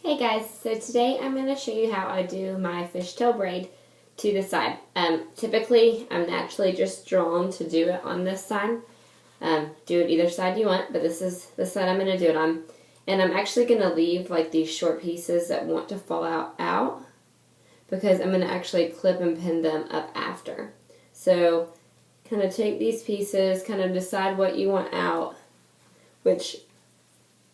Hey guys, so today I'm going to show you how I do my fishtail braid to the side. Typically, I'm naturally just drawn to do it on this side. Do it either side you want, but this is the side I'm going to do it on. And I'm actually going to leave like these short pieces that want to fall out because I'm going to actually clip and pin them up after. So kind of take these pieces, kind of decide what you want out, which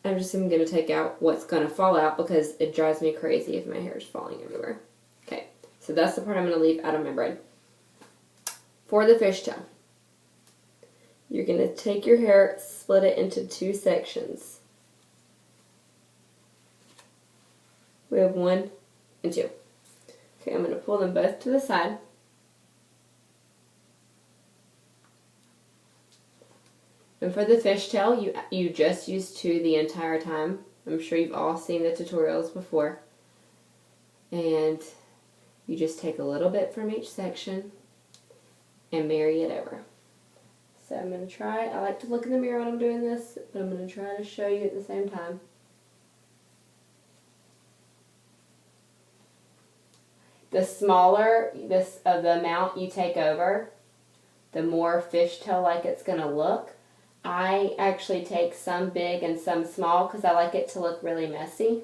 I'm just going to take out what's going to fall out because it drives me crazy if my hair is falling everywhere. Okay, so that's the part I'm going to leave out of my braid. For the fishtail, you're going to take your hair, split it into two sections. We have 1 and 2. Okay, I'm going to pull them both to the side. And for the fishtail, you just use 2 the entire time. I'm sure you've all seen the tutorials before. And you just take a little bit from each section and marry it over. So I'm going to try, I like to look in the mirror when I'm doing this, but I'm going to try to show you at the same time. The smaller the amount you take over, the more fishtail-like it's going to look. I actually take some big and some small because I like it to look really messy.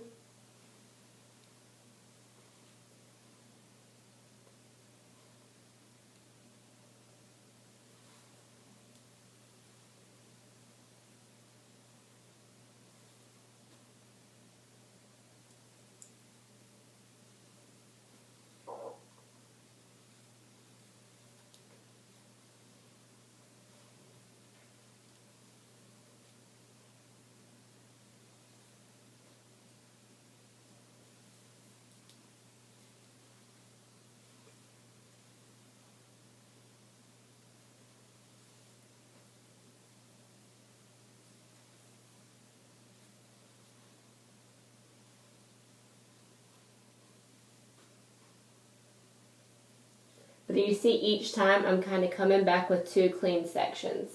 But you see each time I'm kind of coming back with 2 clean sections.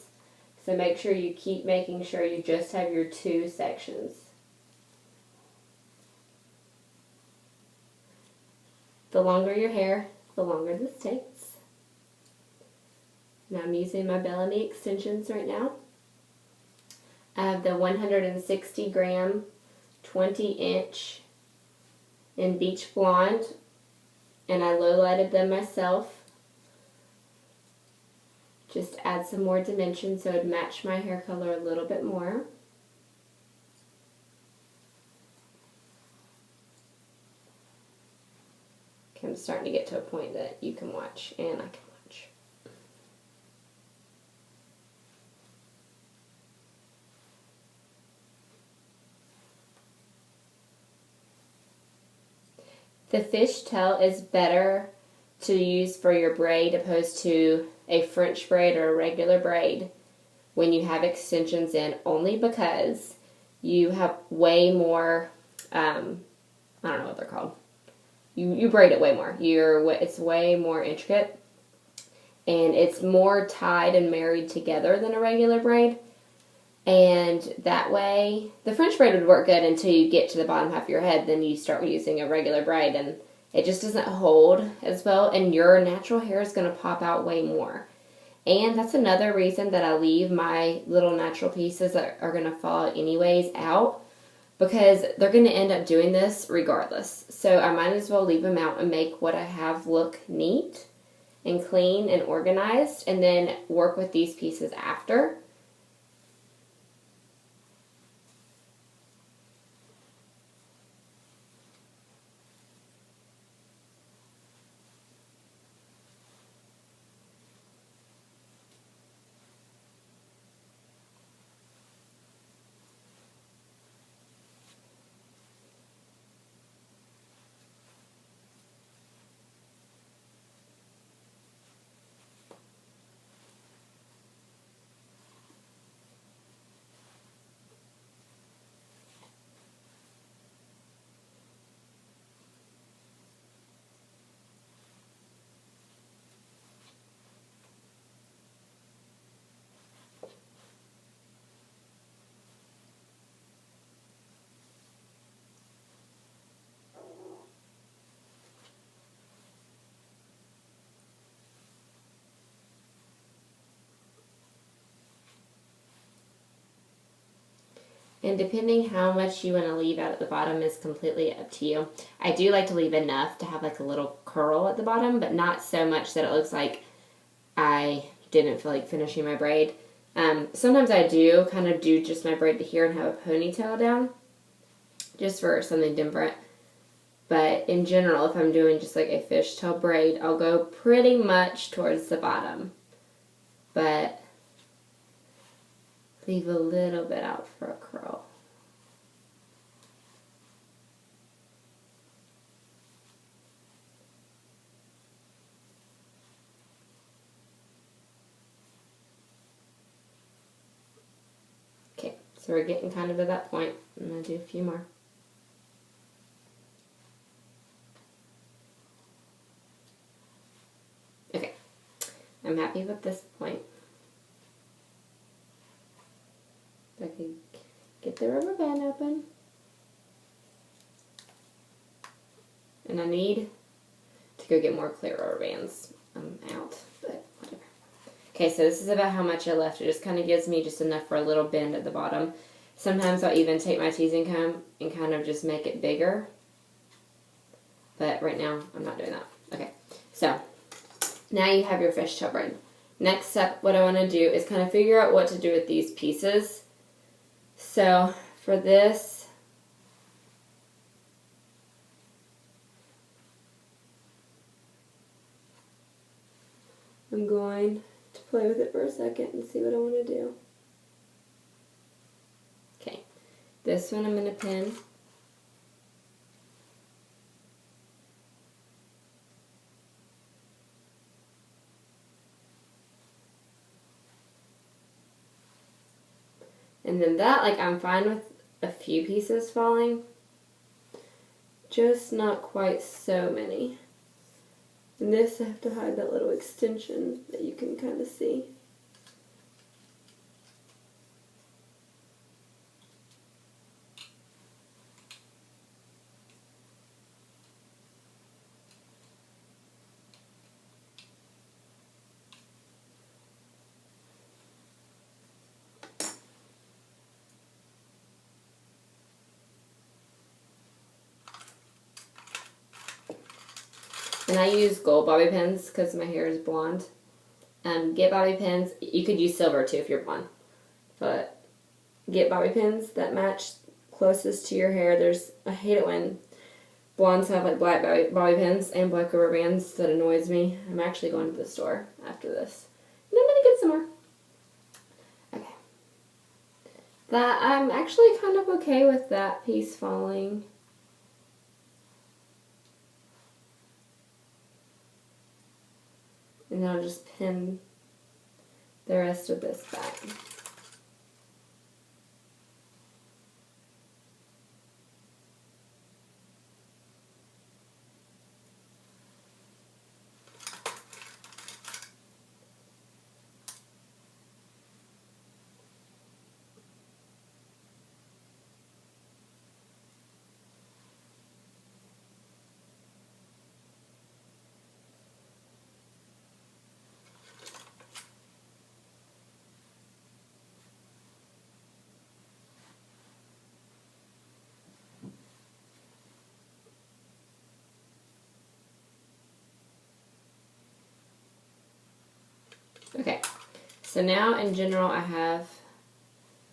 So make sure you keep making sure you just have your 2 sections. The longer your hair, the longer this takes. Now I'm using my Bellami extensions right now. I have the 160 gram 20 inch in Beach Blonde, and I low lighted them myself. Just add some more dimension so it would match my hair color a little bit more. Okay, I'm starting to get to a point that you can watch and I can watch. The fishtail is better to use for your braid opposed to a French braid or a regular braid when you have extensions in, only because you have way more, I don't know what they're called. You braid it way more. It's way more intricate, and it's more tied and married together than a regular braid. And that way, the French braid would work good until you get to the bottom half of your head. Then you start using a regular braid, and it just doesn't hold as well, and your natural hair is going to pop out way more. And that's another reason that I leave my little natural pieces that are going to fall out anyways out, because they're going to end up doing this regardless. So I might as well leave them out and make what I have look neat and clean and organized, and then work with these pieces after. And depending how much you want to leave out at the bottom is completely up to you. I do like to leave enough to have like a little curl at the bottom, but not so much that it looks like I didn't feel like finishing my braid. Sometimes I do kind of do just my braid to here and have a ponytail down, just for something different. But in general, if I'm doing just like a fishtail braid, I'll go pretty much towards the bottom, but leave a little bit out for a curl. Okay, so we're getting kind of to that point. I'm going to do a few more. Okay, I'm happy with this point. If I can get the rubber band open. And I need to go get more clear rubber bands. I'm out, but whatever. Okay, so this is about how much I left. It just kind of gives me just enough for a little bend at the bottom. Sometimes I'll even take my teasing comb and kind of just make it bigger. But right now, I'm not doing that. Okay, so now you have your fishtail braid. Next step, what I want to do is kind of figure out what to do with these pieces. So for this, I'm going to play with it for a second and see what I want to do. Okay, this one I'm going to pin. And then that, like, I'm fine with a few pieces falling, just not quite so many. And this, I have to hide that little extension that you can kind of see. And I use gold bobby pins because my hair is blonde. Get bobby pins. You could use silver too if you're blonde. But get bobby pins that match closest to your hair. I hate it when blondes have like black bobby pins and black rubber bands. That annoys me. I'm actually going to the store after this. And I'm going to get some more. Okay. That, I'm actually kind of okay with that piece falling. And then I'll just pin the rest of this back. Okay, so now in general I have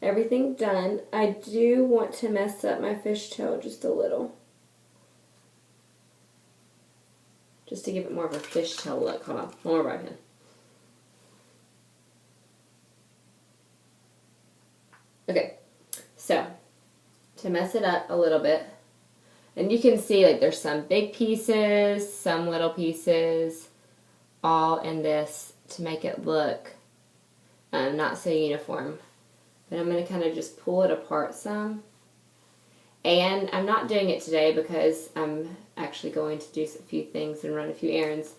everything done. I do want to mess up my fishtail just a little, just to give it more of a fishtail look. Hold on, one more bobby pin. Okay, so to mess it up a little bit, and you can see like there's some big pieces, some little pieces, all in this to make it look not so uniform. But I'm going to kind of just pull it apart some. And I'm not doing it today because I'm actually going to do a few things and run a few errands.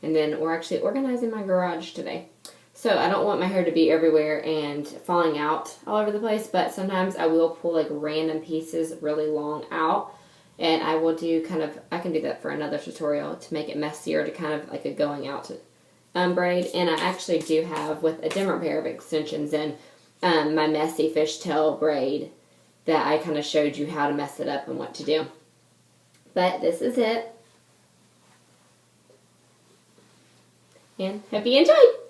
And then we're actually organizing my garage today. So I don't want my hair to be everywhere and falling out all over the place, but sometimes I will pull like random pieces really long out. And I will do I can do that for another tutorial to make it messier, to kind of like a going out braid. And I actually do have, with a different pair of extensions in, my messy fishtail braid that I kind of showed you how to mess it up and what to do. But this is it. And hope you enjoyed.